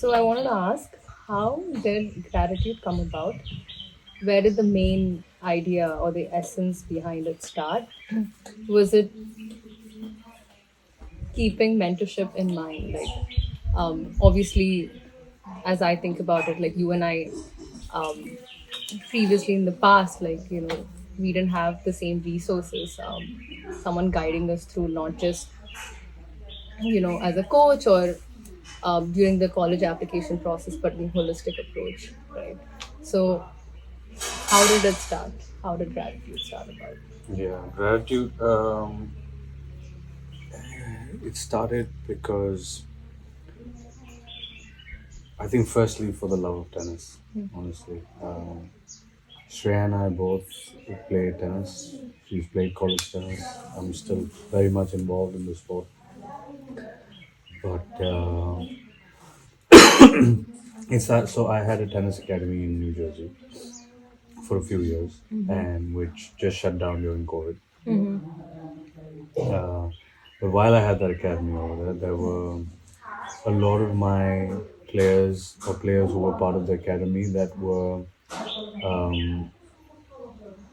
So I wanted to ask, how did gratitude come about? Where did the main idea or the essence behind it start? Was it keeping mentorship in mind? Obviously, as I think about it, like you and I, um, previously in the past, we didn't have the same resources. Someone guiding us through, not just as a coach or during the college application process, but the holistic approach, right? So, how did it start? How did gratitude start about? Yeah, gratitude. It started because I think, firstly, for the love of tennis. Honestly, Shreya and I both play tennis. She's played college tennis. I'm still very much involved in the sport, but it's that. So I had a tennis academy in New Jersey for a few years, and which just shut down during COVID. Uh, but while I had that academy over there, there were a lot of my players who were part of the academy that were um,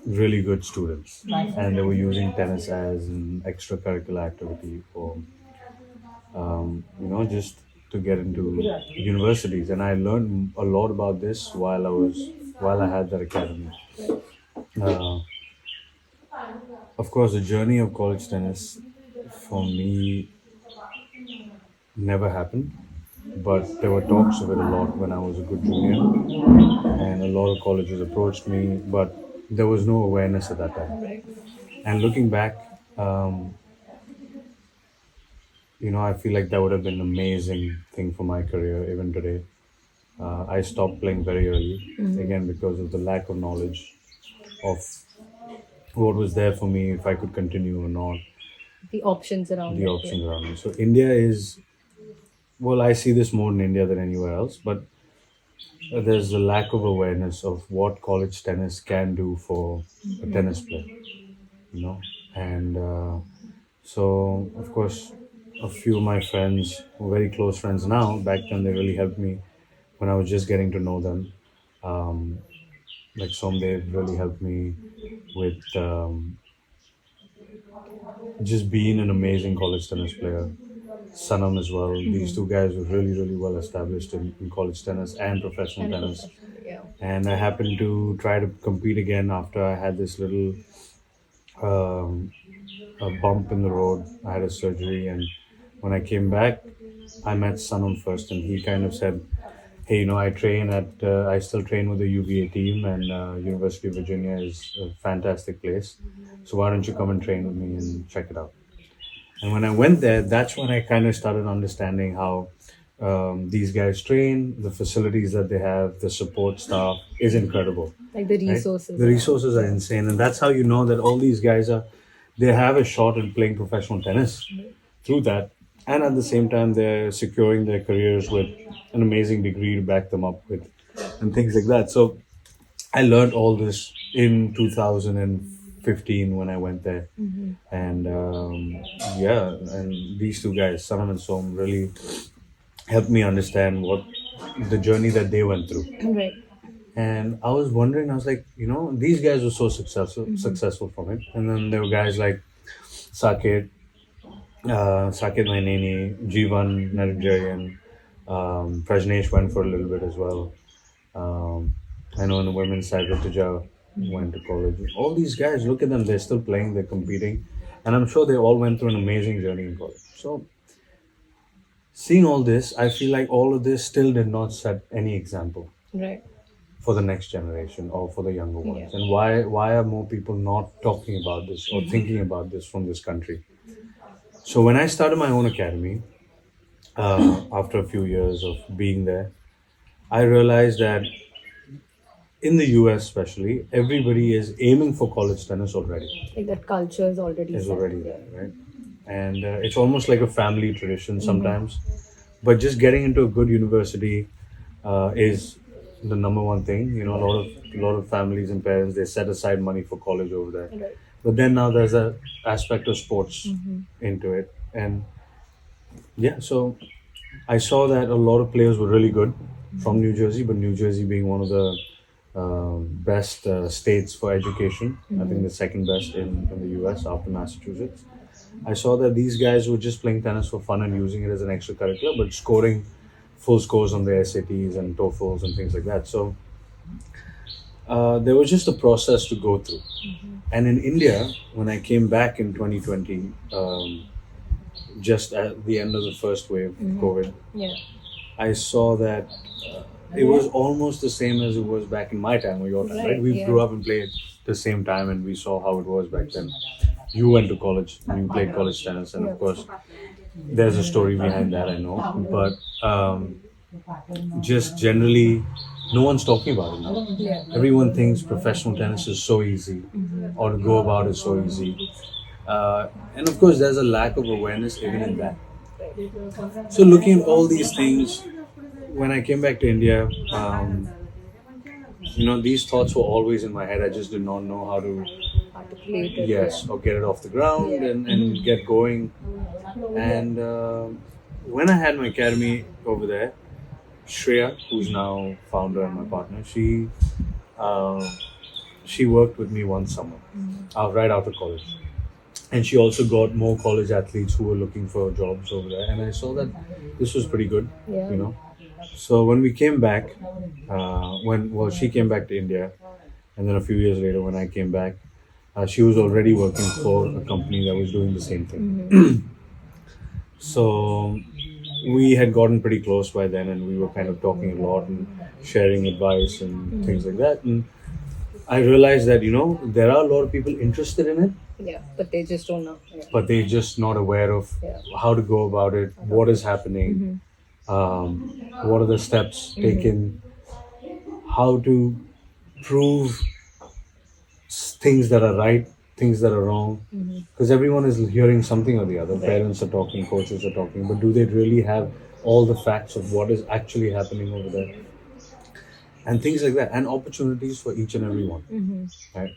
really good students, and they were using tennis as an extracurricular activity for just to get into universities. And I learned a lot about this while I had that academy. uh, of course, the journey of college tennis for me never happened, but there were talks of it a lot when I was a good junior, and a lot of colleges approached me, but there was no awareness at that time. Right. And looking back, I feel like that would have been an amazing thing for my career even today. I stopped playing very early, again, because of the lack of knowledge of what was there for me, if I could continue or not, The options around the it. Yeah. options around me. So India is, well, I see this more in India than anywhere else, but there's a lack of awareness of what college tennis can do for a tennis player, you know. And so, of course, a few of my friends, who are very close friends now, back then they really helped me when I was just getting to know them. Um, like Somdev really helped me with just being an amazing college tennis player. Sanam as well. These two guys were really, really well established in college tennis and professional And tennis. professionally, yeah. And I happened to try to compete again after I had this little um, a bump in the road. I had a surgery, and when I came back, I met Sanam first, and he kind of said, "Hey, I still train with the UVA team, and University of Virginia is a fantastic place. So why don't you come and train with me and check it out?" And when I went there, that's when I kind of started understanding how these guys train, the facilities that they have, the support staff is incredible, Like the right? resources The around resources it. are Yeah. insane, and that's how you know that all these guys they have a shot at playing professional tennis through that, and at the same time they're securing their careers with an amazing degree to back them up with, and things like that. So I learned all this in 2015 when I went there, and yeah, and these two guys, Sanam and Som, really helped me understand what the journey that they went through. Right. And I was wondering, I was like, these guys were so successful from it, and then there were guys like Saket, Saket Mainini, Jivan Narajarian, Prajnesh went for a little bit as well. Um, I know on the women's side, Rituja went to college. All these guys, look at them, they're still playing, they're competing. And I'm sure they all went through an amazing journey in college. So, seeing all this, I feel like all of this still did not set any example Right. for the next generation or for the younger Yeah. ones. And why are more people not talking about this or thinking about this from this country? So, when I started my own academy, after a few years of being there, I realized that in the US, especially, everybody is aiming for college tennis already. Like that culture is already Is set. already Yeah. there, right? And it's almost like a family tradition sometimes. But just getting into a good university is the number one thing. A lot of families and parents, they set aside money for college over there. Right. But then now there's a aspect of sports into it, and yeah. So I saw that a lot of players were really good from New Jersey, but New Jersey being one of the best states for education, I think the second best in the US after Massachusetts. I saw that these guys were just playing tennis for fun and using it as an extracurricular, but scoring full scores on their SATs and TOEFLs and things like that. So there was just a process to go through. And in India, when I came back in 2020, just at the end of the first wave of COVID, Yeah. I saw that it was almost the same as it was back in my time or your time, right? Right, We yeah. grew up and played the same time, and we saw how it was back then. You went to college and you played college tennis, and Yeah. of course, there's a story behind that, I know. But just generally, no one's talking about it now. Yeah. Everyone thinks professional tennis is so easy, or to go about is so easy. And of course, there's a lack of awareness even in that. So, looking at all these things, when I came back to India, these thoughts were always in my head. I just did not know how to, Articulate it. yes, or get it off the ground and get going. And when I had my academy over there, Shreya, who's now founder and my partner, she worked with me one summer, right after college. And she also got more college athletes who were looking for jobs over there. And I saw that this was pretty good, Yeah. you know. So when we came back, she came back to India, and then a few years later, when I came back, she was already working for a company that was doing the same thing. So we had gotten pretty close by then, and we were kind of talking a lot and sharing advice and things like that. And I realized that there are a lot of people interested in it, Yeah. But they just don't know. Yeah. but they're just not aware of Yeah. how to go about it, what is happening, what are the steps taken, how to prove things that are right, things that are wrong. Because everyone is hearing something or the other. Parents are talking, coaches are talking, but do they really have all the facts of what is actually happening over there? And things like that, and opportunities for each and every one. Right?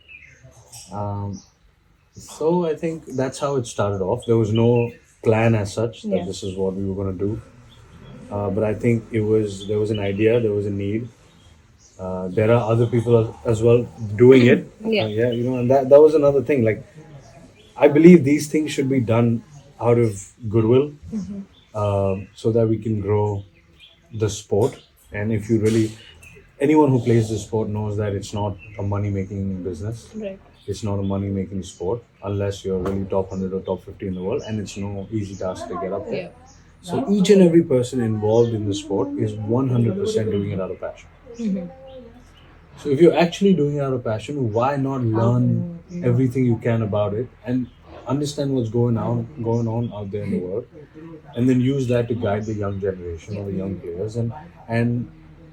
So I think that's how it started off. There was no plan as such that Yeah. this is what we were going to do. But I think there was an idea, there was a need. There are other people as well doing it. Yeah. And that was another thing. Like, I believe these things should be done out of goodwill, so that we can grow the sport. And if you really, anyone who plays the sport knows that it's not a money making business. Right. It's not a money making sport unless you're really top 100 or top 50 in the world, and it's no easy task to get up there. Yeah. So each and every person involved in the sport is 100% doing it out of passion. So if you're actually doing it out of passion, why not learn everything you can about it and understand what's going on out there in the world, and then use that to guide the young generation or the young players and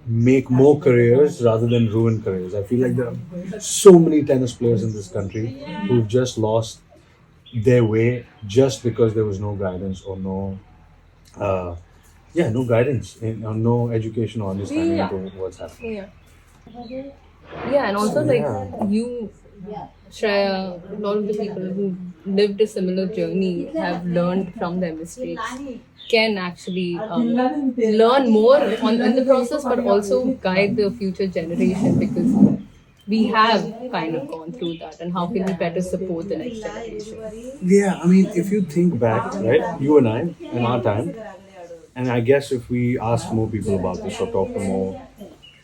make more careers rather than ruin careers. I feel like there are so many tennis players in this country who've just lost their way just because there was no guidance or no guidance or no education or understanding into what's happening. Yeah. Yeah, and also like you, Shreya, a lot of the people who lived a similar journey have learned from their mistakes, can actually learn more in the process, but also guide the future generation, because we have kind of gone through that, and how can we better support the next generation? Yeah, I mean, if you think back, right, you and I, in our time, and I guess if we ask more people about this or talk to more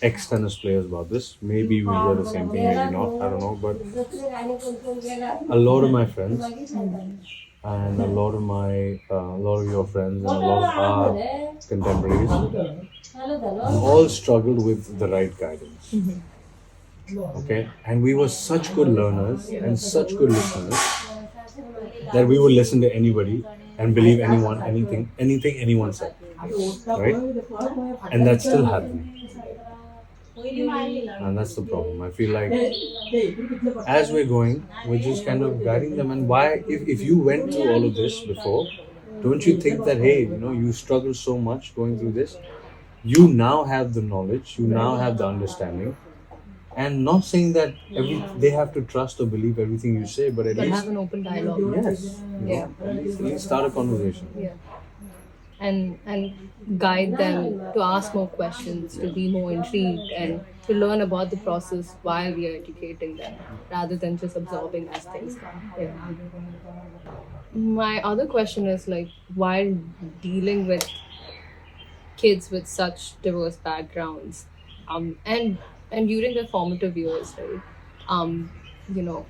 ex-tennis players about this, maybe we hear the same thing, maybe not, I don't know, but a lot of my friends and a lot of your friends and a lot of our contemporaries all struggled with the right guidance. Okay, and we were such good learners and such good listeners that we would listen to anybody and believe anything anyone said, right? And that's still happening. And that's the problem. I feel like as we're going, we're just kind of guiding them. And why, if you went through all of this before, don't you think that, hey, you struggle so much going through this, you now have the knowledge, you now have the understanding. And not saying that they have to trust or believe everything you say, but at But least have an open dialogue. yes, Yeah. at least start a conversation. Yeah. and guide them to ask more questions, to be more intrigued, and to learn about the process while we are educating them, rather than just absorbing as things come. Yeah. My other question is like, while dealing with kids with such diverse backgrounds, and during their formative years, right? Um, you know,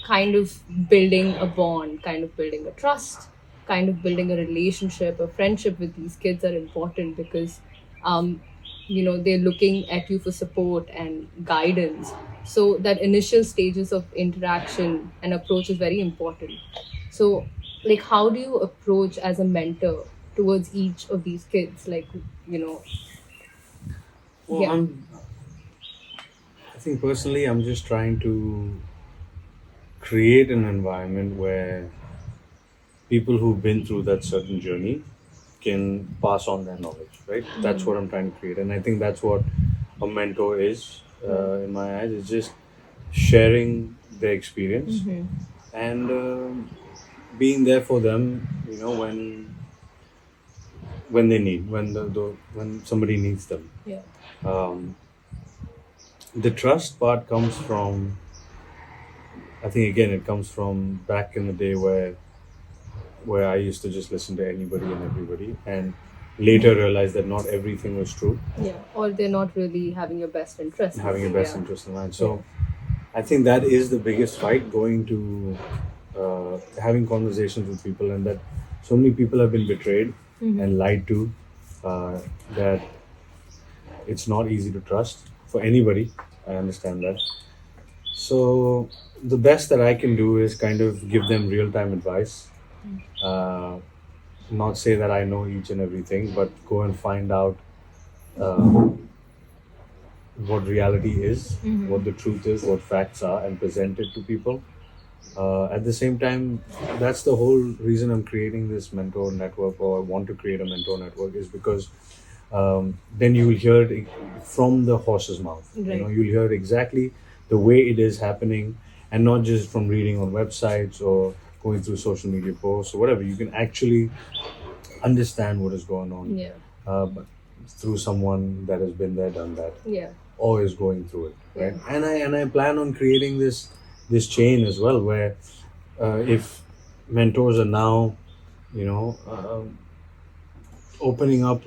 kind of building a bond, kind of building a trust, kind of building a relationship, a friendship with these kids are important because, um, they're looking at you for support and guidance. So that initial stages of interaction and approach is very important. So, like, how do you approach as a mentor towards each of these kids? Like, you know, Well, yeah. I think personally, I'm just trying to create an environment where people who've been through that certain journey can pass on their knowledge, right? That's what I'm trying to create. And I think that's what a mentor is, in my eyes. It's just sharing their experience and being there for them, when they need, when somebody needs them. Yeah. Um, the trust part comes from, I think again, it comes from back in the day where I used to just listen to anybody and everybody, and later realized that not everything was true, Yeah. Or they're not really having your best interest. having your best Yeah. interest in mind. So I think that is the biggest fight, going to having conversations with people, and that so many people have been betrayed and lied to, that it's not easy to trust for anybody. I understand that. So the best that I can do is kind of give them real time advice. Uh, Not say that I know each and everything, but go and find out uh, what reality is, what the truth is, what facts are, and present it to people. At the same time, that's the whole reason I'm creating this mentor network, or I want to create a mentor network, is because then you will hear it from the horse's mouth. Right. You'll hear exactly the way it is happening, and not just from reading on websites or going through social media posts or whatever. You can actually understand what is going on, Yeah. but through someone that has been there, done that, Yeah. or is going through it, Yeah. right? And I plan on creating this chain as well, where if mentors are now, you know, opening up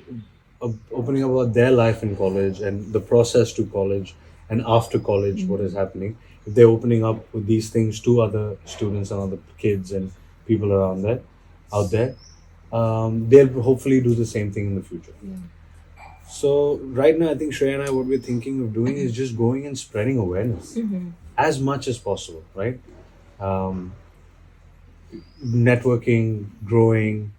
opening up about their life in college and the process to college and after college, what is happening, if they're opening up with these things to other students and other kids and people around there out there, they'll hopefully do the same thing in the future. So right now, I think Shreya and I, what we're thinking of doing is just going and spreading awareness as much as possible, right? Um, Networking, growing,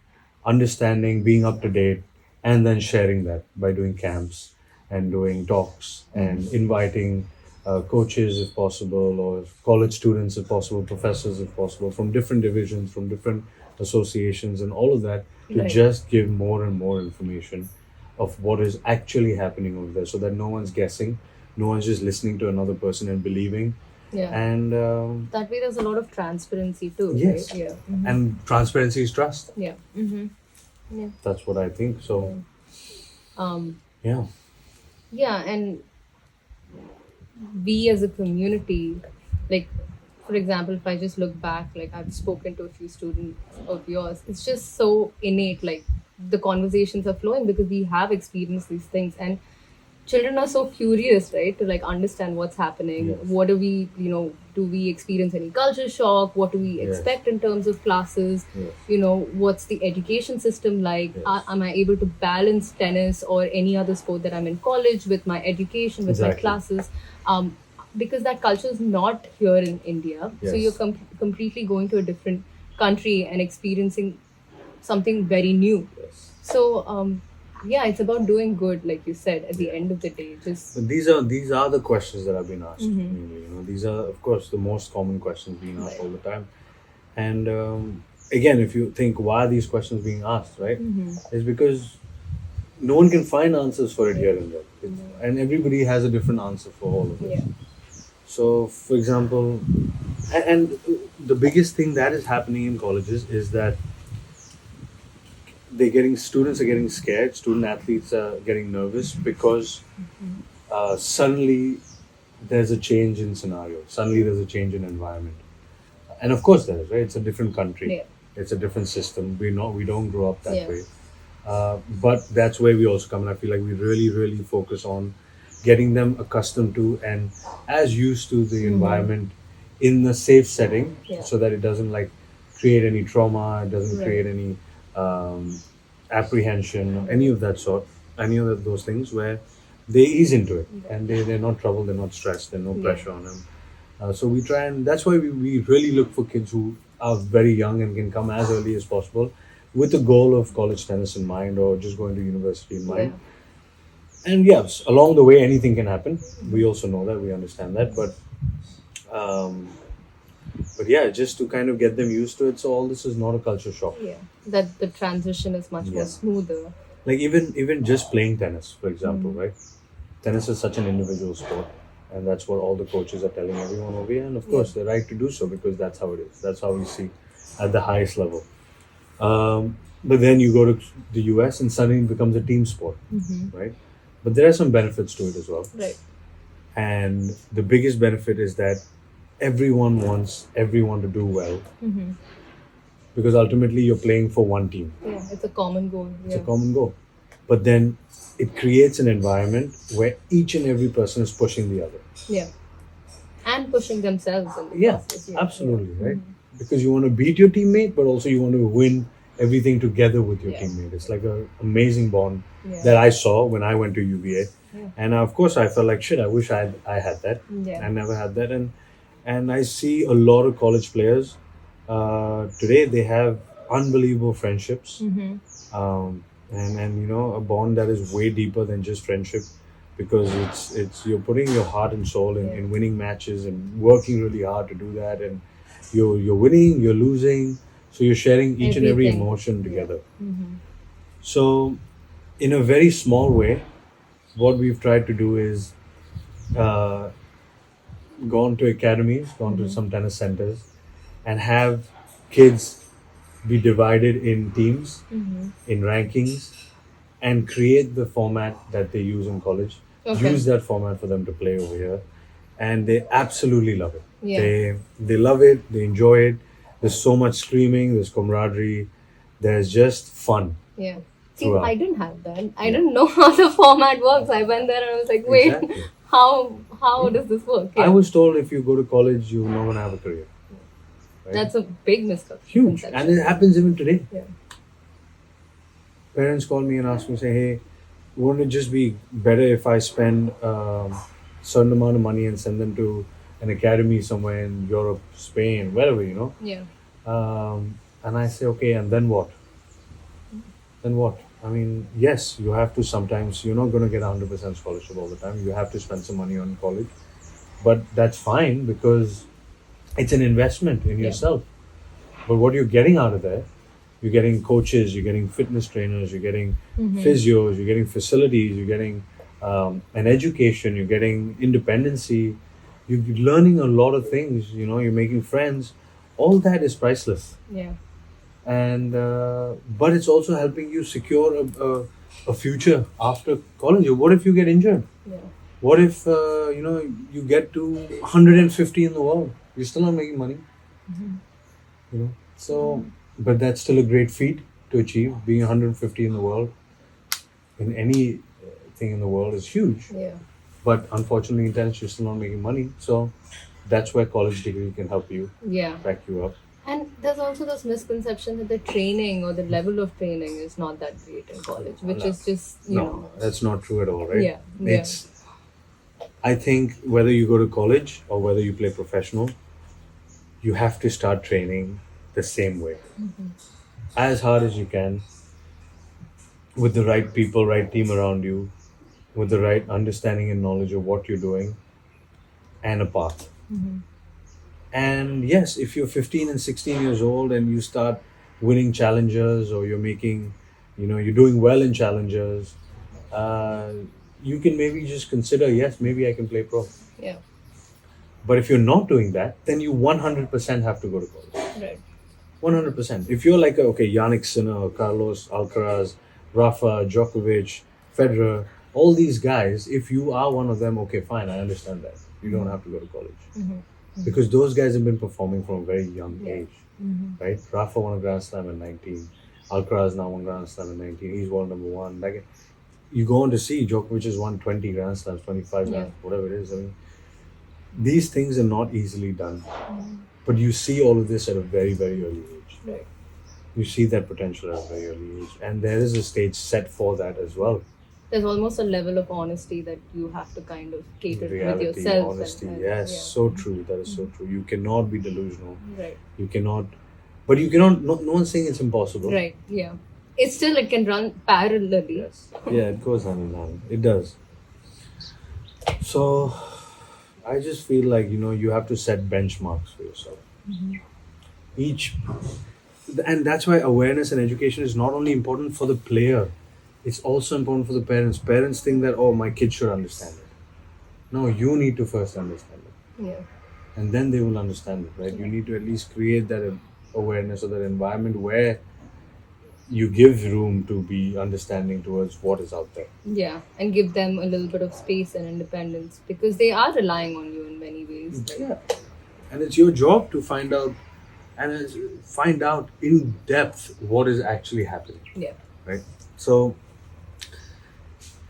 understanding, being up to date, and then sharing that by doing camps and doing talks and inviting coaches if possible, or college students if possible, professors if possible, from different divisions, from different associations, and all of that, to Right. just give more and more information of what is actually happening over there, so that no one's guessing, no one's just listening to another person and believing. Yeah. And That way, there's a lot of transparency too, yes, right? Yeah. and transparency is trust. Yeah. Yeah. That's what I think. So Um. yeah, Yeah, and we as a community, like, for example, if I just look back, like, I've spoken to a few students of yours, it's just so innate, like, the conversations are flowing because we have experienced these things, and children are so curious, right, to like understand what's happening. Yes. What do we, do we experience any culture shock? What do we Yes. expect in terms of classes? Yes. What's the education system like? Yes. Am I able to balance tennis or any other sport that I'm in college with my education, with my Exactly. classes? Because that culture is not here in India. So Yes. you're completely going to a different country and experiencing something very new. yes. So, yeah, it's about doing good, like you said, at the end of the day. Just, But these are the questions that are being asked. Mainly, these are, of course, the most common questions being asked all the time. And again, if you think why are these questions being asked, right? It's because no one can find answers for it here and there, and everybody has a different answer for all of it. yeah. So, for example, and the biggest thing that is happening in colleges is that students are getting scared. Student athletes are getting nervous because suddenly there's a change in scenario. Suddenly there's a change in environment, and of course there is, right? It's a different country. Yeah. It's a different system. We don't grow up that Yeah. way. But that's where we also come, and I feel like we really focus on getting them accustomed to and as used to the environment in a safe setting, Yeah. so that it doesn't like create any trauma, it doesn't create Right. any um, apprehension or any of that sort, any of those things where they ease into it and they're not troubled, they're not stressed, there's no Yeah. pressure on them. So we try, and that's why we really look for kids who are very young and can come as early as possible with the goal of college tennis in mind or just going to university in mind. And yes, along the way, anything can happen. We also know that, we understand that, um, but yeah, just to kind of get them used to it. So all this is not a culture shock. Yeah. That the transition is much more Yeah. smoother. Like even just playing tennis, for example, right? Tennis is such an individual sport, and that's what all the coaches are telling everyone over here. And of course, they're right to do so because that's how it is. That's how we see at the highest level. But then you go to the US and suddenly it becomes a team sport, right? But there are some benefits to it as well. Right. And the biggest benefit is that everyone wants everyone to do well because ultimately you're playing for one team. Yeah. It's a common goal. It's a common goal. But then it creates an environment where each and every person is pushing the other. Yeah. And pushing themselves in the Yeah, process. absolutely, right? Because you want to beat your teammate, but also you want to win everything together with your teammate. It's like an amazing bond that I saw when I went to UVA. And of course, I felt like shit. I wish I had that. Yeah. I never had that, and I see a lot of college players today. They have unbelievable friendships, and you know, a bond that is way deeper than just friendship, because it's you're putting your heart and soul in winning matches and working really hard to do that, and you're winning, you're losing, so you're sharing each and every Everything. emotion together. So in a very small way, what we've tried to do is uh, gone to academies, gone to some tennis centers, and have kids be divided in teams, in rankings, and create the format that they use in college. Okay. Use that format for them to play over here, and they absolutely love it. Yeah. They love it. They enjoy it. There's so much screaming. There's camaraderie. There's just fun. Yeah. See, Throughout. I didn't have that. I didn't know how the format works. I went there and I was like, wait, Exactly. how does this work? I was told if you go to college, you're not gonna have a career. Right? That's a big misconception. Huge, and it happens even today. Yeah. Parents call me and ask me, say, "Hey, wouldn't it just be better if I spend certain amount of money and send them to an academy somewhere in Europe, Spain, wherever, you know?" Yeah. And I say, okay, and then what? Then what? I mean, yes, you have to sometimes, you're not going to get 100% scholarship all the time. You have to spend some money on college. But that's fine because it's an investment in yourself. But what you're getting out of there, you're getting coaches, you're getting fitness trainers, you're getting physios, you're getting facilities, you're getting an education, you're getting independency, you're learning a lot of things, you know, you're making friends. All that is priceless. Yeah. And but it's also helping you secure a future after college. What if you get injured? Yeah. What if you know, you get to 150 in the world? You're still not making money. You know, so but that's still a great feat to achieve. Being 150 in the world, in any thing in the world, is huge. Yeah. But unfortunately, in tennis, you're still not making money. So that's where college degree can help you, Yeah. back you up. And there's also this misconception that the training or the level of training is not that great in college, which is just, you No, know. that's not true at all, right? Yeah, yeah. It's, I think whether you go to college or whether you play professional, you have to start training the same way. As hard as you can, with the right people, right team around you, with the right understanding and knowledge of what you're doing, and a path. And yes, if you're 15 and 16 years old and you start winning challenges, or you're making, you know, you're doing well in challenges, you can maybe just consider, yes, maybe I can play pro. Yeah. But if you're not doing that, then you 100% have to go to college. Right. 100%. If you're like, okay, Yannick Sinner, Carlos Alcaraz, Rafa, Djokovic, Federer, all these guys, if you are one of them, okay, fine, I understand that. You don't have to go to college. Because those guys have been performing from a very young age, right? Rafa won a Grand Slam at 19. Alcaraz now won Grand Slam at 19. He's world number one. Like, you go on to see Djokovic has won 20 Grand Slams, 25 Yeah. Grand, whatever it is. I mean, these things are not easily done. But you see all of this at a very, very early age. Right. You see that potential at a very early age. And there is a stage set for that as well. There's almost a level of honesty that you have to kind of cater with Reality, yourself. honesty. And, Yes, yeah. so true. That is so true. You cannot be delusional. Right. You cannot, but you cannot, no one's saying it's impossible. Right. Yeah. It's still, it can run parallelly. Yes. Yeah, it goes hand in hand. It does. So, I just feel like, you have to set benchmarks for yourself. Each, and that's why awareness and education is not only important for the player, it's also important for the parents. Parents think that, oh, my kid should understand it. No, you need to first understand it. Yeah. And then they will understand it, right? You need to at least create that awareness or that environment where you give room to be understanding towards what is out there. Yeah. And give them a little bit of space and independence because they are relying on you in many ways. Like, Yeah. And it's your job to find out in depth what is actually happening, Yeah. right? So,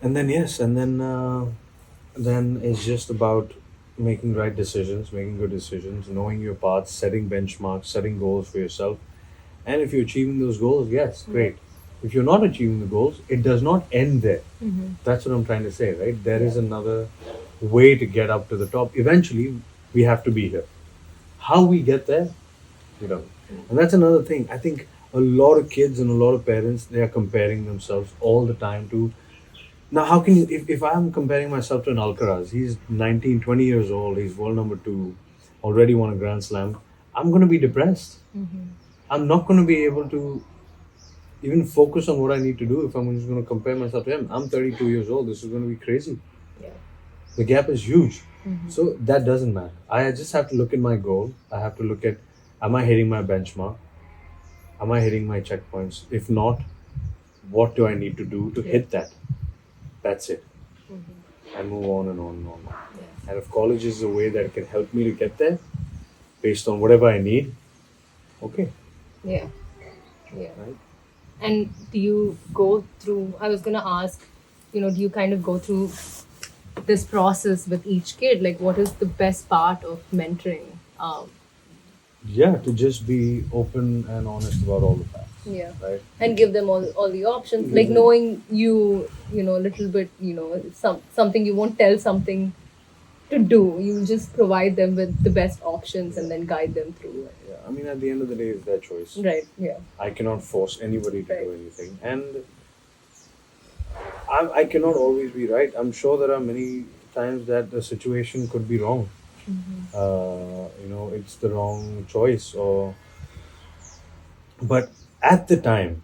and then then it's just about making right decisions, making good decisions, knowing your path, setting benchmarks, setting goals for yourself. And if you're achieving those goals, yes, great. If you're not achieving the goals, it does not end there. That's what I'm trying to say, right? There is another way to get up to the top. Eventually, we have to be here. How we get there, and that's another thing. I think a lot of kids and a lot of parents, they are comparing themselves all the time to. Now, how can you, if I'm comparing myself to an Alcaraz, he's 19, 20 years old, he's world number 2, already won a Grand Slam, I'm going to be depressed. I'm not going to be able to even focus on what I need to do if I'm just going to compare myself to him. I'm 32 years old, this is going to be crazy. Yeah. The gap is huge. So that doesn't matter. I just have to look at my goal. I have to look at, am I hitting my benchmark? Am I hitting my checkpoints? If not, what do I need to do to hit that? That's it. And move on and on and on. Yeah. And if college is a way that can help me to get there, based on whatever I need, okay. Yeah. Yeah. Right? And do you go through, I was going to ask, do you kind of go through this process with each kid? Like, what is the best part of mentoring? Yeah, to just be open and honest about all the facts. Yeah. Right? And give them all the options. Like, knowing you, a little bit, something you won't tell something to do. You just provide them with the best options and then guide them through it. Yeah. I mean, at the end of the day, it's their choice. Right. Yeah. I cannot force anybody to Right. do anything. And I cannot always be right. I'm sure there are many times that the situation could be wrong. It's the wrong choice. But at the time,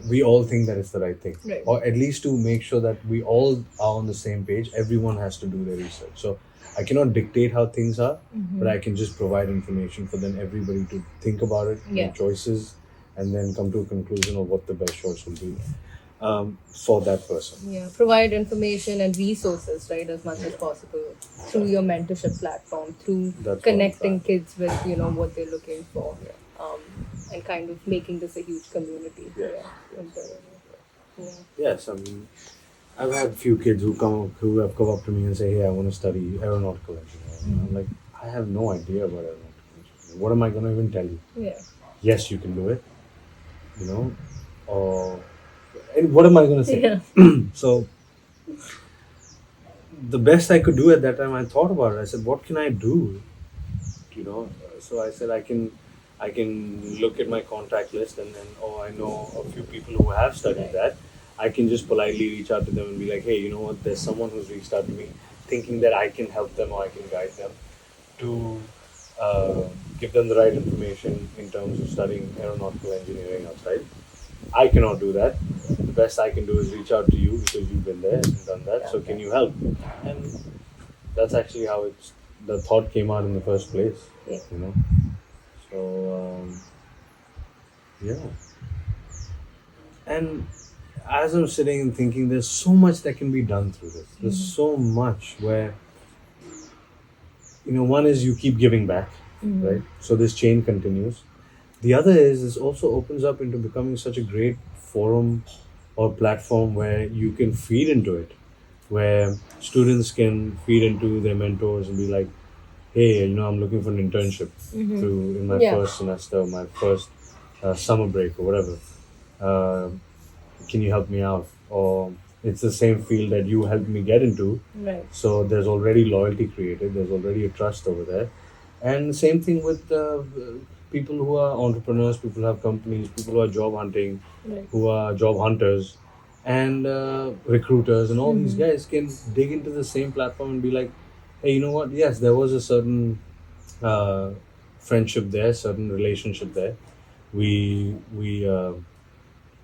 we all think that it's the right thing. Right. Or at least to make sure that we all are on the same page, everyone has to do their research. So I cannot dictate how things are, but I can just provide information for then everybody to think about it, Yeah. make choices, and then come to a conclusion of what the best choice will be for that person. Yeah, provide information and resources, right, as much as possible through your mentorship platform, through That's connecting what kids with, what they're looking for, and kind of making this a huge community. Yeah. Yeah. Yes, I mean, I've had few kids who have come up to me and say, "Hey, I want to study aeronautical engineering." And I'm like, I have no idea about aeronautical engineering. What am I going to even tell you? Yeah. Yes, you can do it. Or and what am I going to say? Yeah. So the best I could do at that time, I thought about it. I said, what can I do? So I said, I can look at my contact list and then, I know a few people who have studied that. I can just politely reach out to them and be like, hey, you know what? There's someone who's reached out to me thinking that I can help them or I can guide them to give them the right information in terms of studying aeronautical engineering outside. I cannot do that. The best I can do is reach out to you because you've been there and done that. So can you help? And that's actually how the thought came out in the first place. Yeah. So Yeah. And as I'm sitting and thinking, there's so much that can be done through this. There's so much where, one is you keep giving back, right? So this chain continues. The other is this also opens up into becoming such a great forum or platform where you can feed into it, where students can feed into their mentors and be like, hey, I'm looking for an internship through in my Yeah. first semester, my first summer break or whatever. Uh, can you help me out? Or it's the same field that you helped me get into. Right. So there's already loyalty created, there's already a trust over there. And same thing with people who are entrepreneurs, people who have companies, people who are job hunting, Right. who are job hunters, and recruiters, and all these guys can dig into the same platform and be like, hey, you know what? Yes, there was a certain uh, friendship there, certain relationship there. We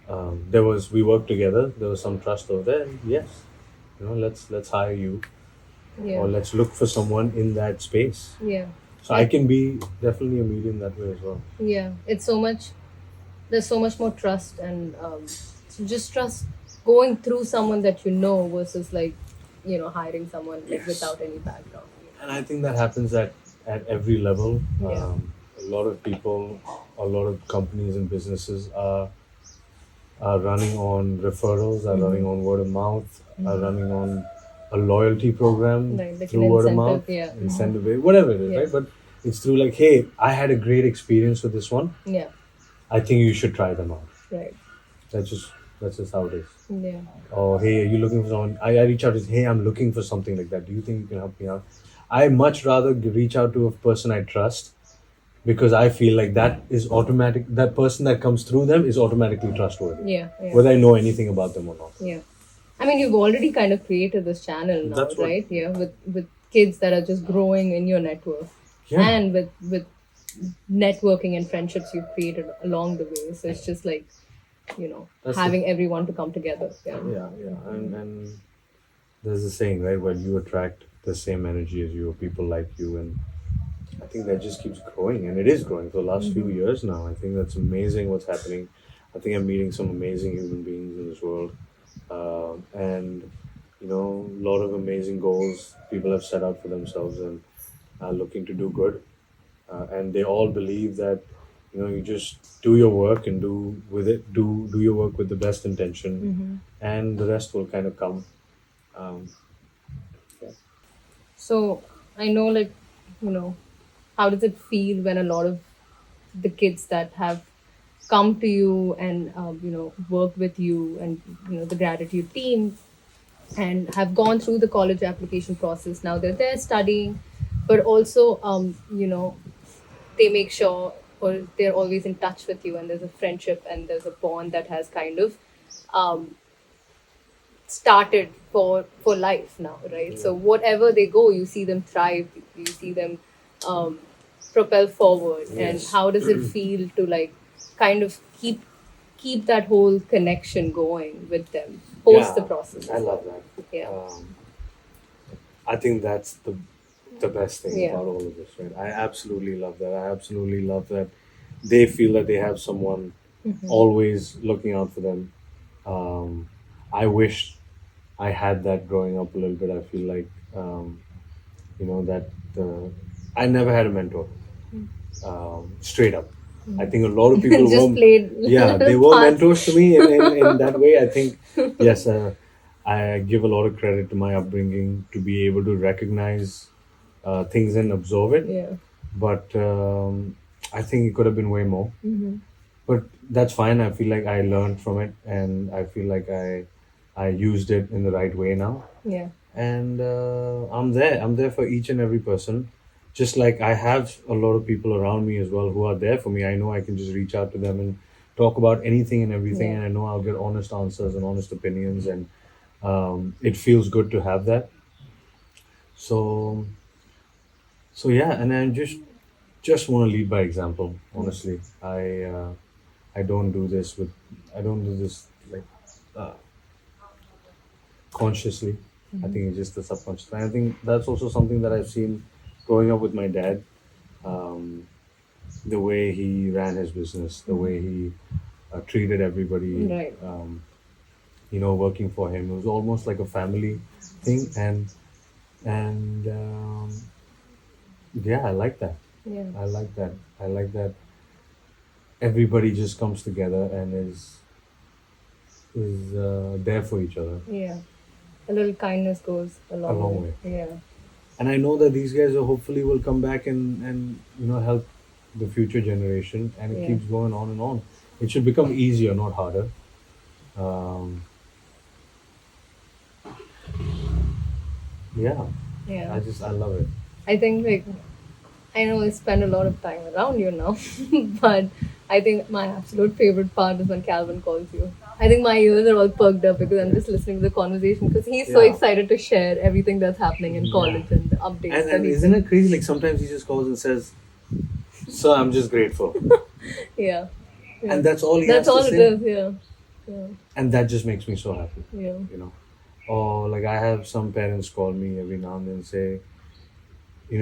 worked together. There was some trust over there. And yes, let's hire you, Yeah. or let's look for someone in that space. Yeah. So I can be definitely a medium that way as well. Yeah. It's so much. There's so much more trust and just trust going through someone that you know versus like hiring someone like Yes. without any background. And I think that happens at every level. Yeah. A lot of people, a lot of companies and businesses are running on referrals, are running on word of mouth, are running on a loyalty program Like through an word of incentive. mouth, Yeah. incentive, whatever it is, Yeah. right? But it's through like, hey, I had a great experience with this one. Yeah. I think you should try them out. Right. That's just that's just how it is. Yeah. Or hey, are you looking for someone? I reach out and say, hey, I'm looking for something like that. Do you think you can help me out? I much rather reach out to a person I trust, because I feel like that is automatic. That person that comes through them is automatically trustworthy, Yeah. Yeah. whether I know anything about them or not. Yeah. I mean, you've already kind of created this channel now, That's what. right? Yeah, with kids that are just growing in your network, Yeah. and with networking and friendships you've created along the way. So it's just like That's having everyone to come together. Yeah. yeah. And there's a saying, right? Well, you attract the same energy as you, or people like you, and I think that just keeps growing, and it is growing for the last few years now. I think that's amazing what's happening. I think I'm meeting some amazing human beings in this world, and a lot of amazing goals people have set out for themselves and are looking to do good. And they all believe that you just do your work and do your work with the best intention, and the rest will kind of come. Um, yeah. So I know, like, how does it feel when a lot of the kids that have come to you and work with you and the gratitude team and have gone through the college application process, now they're there studying, but also they make sure, or they're always in touch with you, and there's a friendship and there's a bond that has kind of um, started for life now, right? So whatever they go, you see them thrive, you see them um, propel forward. And Yes. how does it feel to like kind of keep that whole connection going with them post the process I as love well? that. Yeah. I think that's the best thing Yeah. about all of this, right? I absolutely love that. I absolutely love that they feel that they have someone always looking out for them. I wish I had that growing up a little bit. I feel like that I never had a mentor. Straight up, I think a lot of people Just were, played yeah, they were parts. mentors to me in that way. I think yes, I give a lot of credit to my upbringing to be able to recognize things and absorb it. Yeah. But I think it could have been way more. But that's fine. I feel like I learned from it, and I feel like I used it in the right way now. Yeah. And I'm there. I'm there for each and every person. Just like I have a lot of people around me as well who are there for me. I know I can just reach out to them and talk about anything and everything, Yeah. and I know I'll get honest answers and honest opinions, and it feels good to have that. So yeah, and I just want to lead by example. Honestly, I don't do this with I don't do this like uh, consciously. I think it's just the subconscious. And I think that's also something that I've seen growing up with my dad. Um, the way he ran his business, the way he treated everybody, Right. working for him. It was almost like a family thing, and yeah, I like that. Yeah. I like that. I like that everybody just comes together and is there for each other Yeah. A little kindness goes a a long long way. way. Yeah. And I know that these guys hopefully will come back and help the future generation, and it Yeah. keeps going on and on. It should become easier, not harder. Um, yeah, Yeah. I love it. I think like I know I spend a lot of time around you now, but I think my absolute favorite part is when Calvin calls you. I think my ears are all perked up because I'm just listening to the conversation because he's so Yeah, excited to share everything that's happening in yeah. college and the updates And that and he's isn't been. it crazy? Like sometimes he just calls and says, "Sir, I'm just grateful," Yeah, yeah. and that's all he That's has to all it say, is. Yeah, yeah, and that just makes me so happy. yeah. You know, or like I have some parents call me every now and then and say,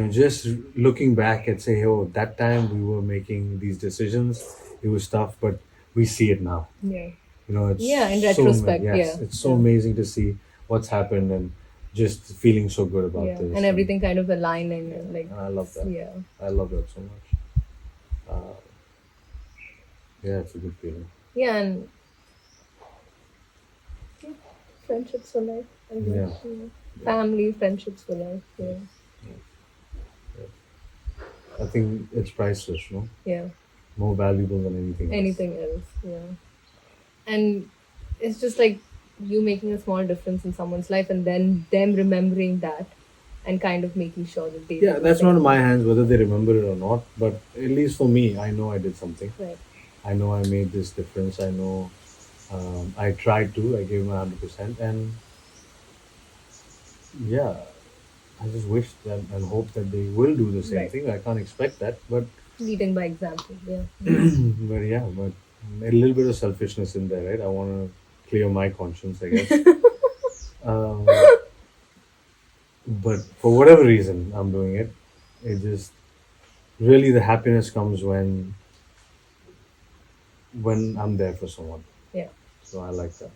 just looking back and say, oh, that time we were making these decisions, it was tough, but we see it now. Yeah. It's Yeah, in yes, retrospect, yeah. it's so Yeah. amazing to see what's happened and just feeling so good about Yeah. And this. And everything kind of aligning yeah, and like and I love that. yeah. I love that so much. Uh, yeah, it's a good feeling. Yeah, and yeah, friendships for life, I guess. Yeah, Yeah. yeah, Family, friendships for life. yeah, Yeah. yeah, yeah. I think it's priceless, no? Yeah. More valuable than anything else. Anything else. Yeah. And it's just like you making a small difference in someone's life and then them remembering that and kind of making sure that they do Yeah, the that's not in same. my hands whether they remember it or not, but at least for me, I know I did something. Right. I know I made this difference. I know I tried to. I gave my 100%, and yeah, I just wish that and hope that they will do the same Right. thing. I can't expect that, but Leading by example. Yeah. but a little bit of selfishness in there, right? I want to clear my conscience, I guess. Um, but for whatever reason, I'm doing it. It just really the happiness comes when I'm there for someone. Yeah. So I like that.